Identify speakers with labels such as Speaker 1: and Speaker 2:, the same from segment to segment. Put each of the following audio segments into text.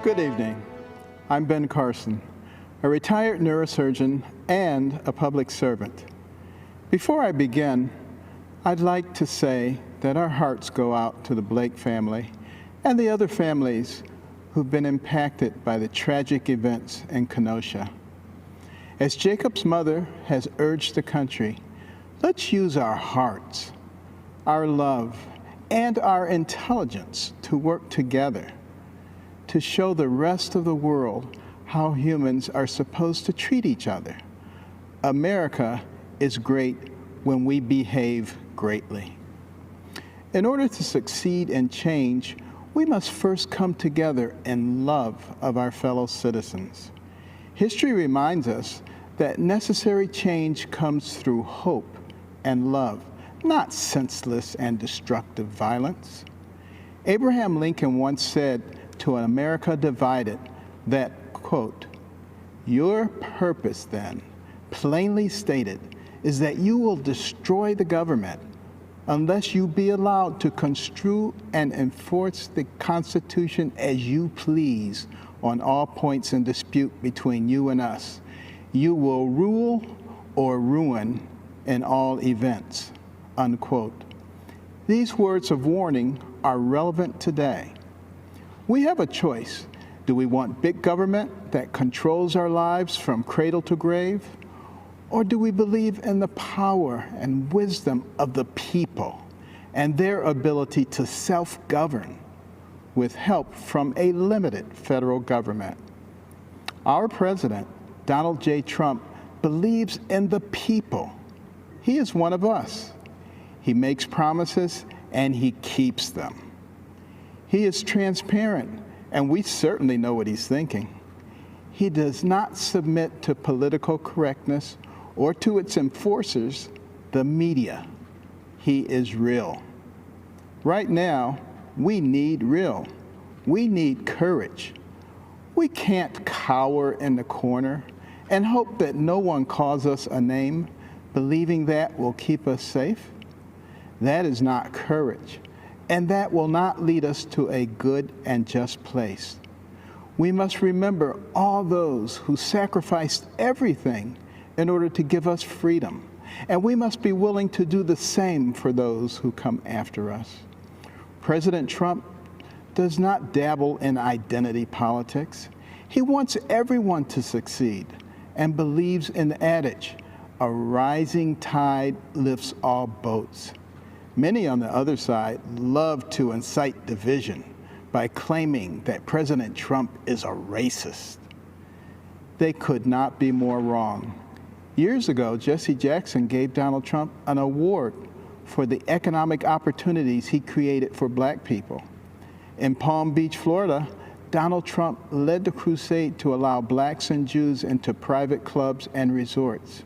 Speaker 1: Good evening. I'm Ben Carson, a retired neurosurgeon and a public servant. Before I begin, I'd like to say that our hearts go out to the Blake family and the other families who've been impacted by the tragic events in Kenosha. As Jacob's mother has urged the country, let's use our hearts, our love, and our intelligence to work together to show the rest of the world how humans are supposed to treat each other. America is great when we behave greatly. In order to succeed and change, we must first come together in love of our fellow citizens. History reminds us that necessary change comes through hope and love, not senseless and destructive violence. Abraham Lincoln once said to an America divided that, quote, "Your purpose then, plainly stated, is that you will destroy the government unless you be allowed to construe and enforce the Constitution as you please on all points in dispute between you and us. You will rule or ruin in all events," unquote. These words of warning are relevant today. We have a choice. Do we want big government that controls our lives from cradle to grave? Or do we believe in the power and wisdom of the people and their ability to self-govern with help from a limited federal government? Our president, Donald J. Trump, believes in the people. He is one of us. He makes promises and he keeps them. He is transparent, and we certainly know what he's thinking. He does not submit to political correctness or to its enforcers, the media. He is real. Right now, we need real. We need courage. We can't cower in the corner and hope that no one calls us a name, believing that will keep us safe. That is not courage, and that will not lead us to a good and just place. We must remember all those who sacrificed everything in order to give us freedom, and we must be willing to do the same for those who come after us. President Trump does not dabble in identity politics. He wants everyone to succeed and believes in the adage, "A rising tide lifts all boats." Many on the other side love to incite division by claiming that President Trump is a racist. They could not be more wrong. Years ago, Jesse Jackson gave Donald Trump an award for the economic opportunities he created for black people. In Palm Beach, Florida, Donald Trump led the crusade to allow blacks and Jews into private clubs and resorts.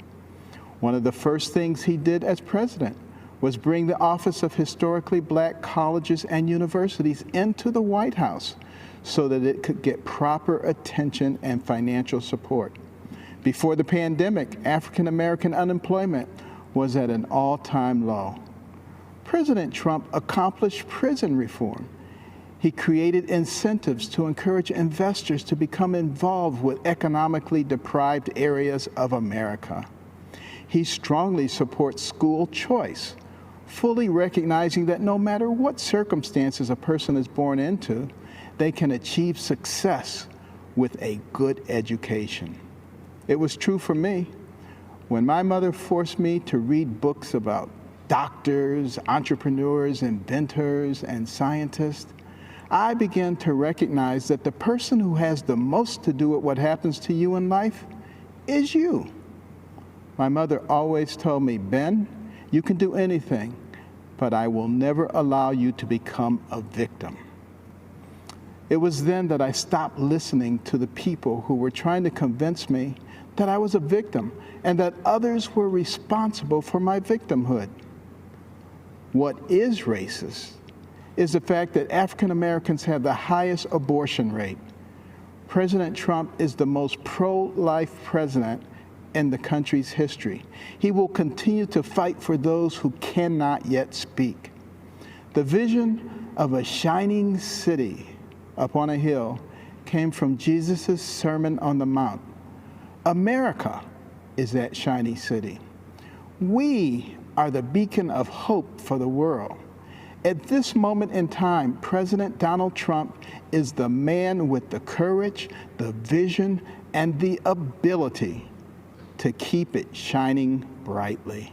Speaker 1: One of the first things he did as president was bring the Office of Historically Black Colleges and Universities into the White House so that it could get proper attention and financial support. Before the pandemic, African American unemployment was at an all-time low. President Trump accomplished prison reform. He created incentives to encourage investors to become involved with economically deprived areas of America. He strongly supports school choice, fully recognizing that no matter what circumstances a person is born into, they can achieve success with a good education. It was true for me. When my mother forced me to read books about doctors, entrepreneurs, inventors, and scientists, I began to recognize that the person who has the most to do with what happens to you in life is you. My mother always told me, "Ben, you can do anything, but I will never allow you to become a victim." It was then that I stopped listening to the people who were trying to convince me that I was a victim and that others were responsible for my victimhood. What is racist is the fact that African Americans have the highest abortion rate. President Trump is the most pro-life president in the country's history. He will continue to fight for those who cannot yet speak. The vision of a shining city upon a hill came from Jesus' Sermon on the Mount. America is that shiny city. We are the beacon of hope for the world. At this moment in time, President Donald Trump is the man with the courage, the vision, and the ability to keep it shining brightly.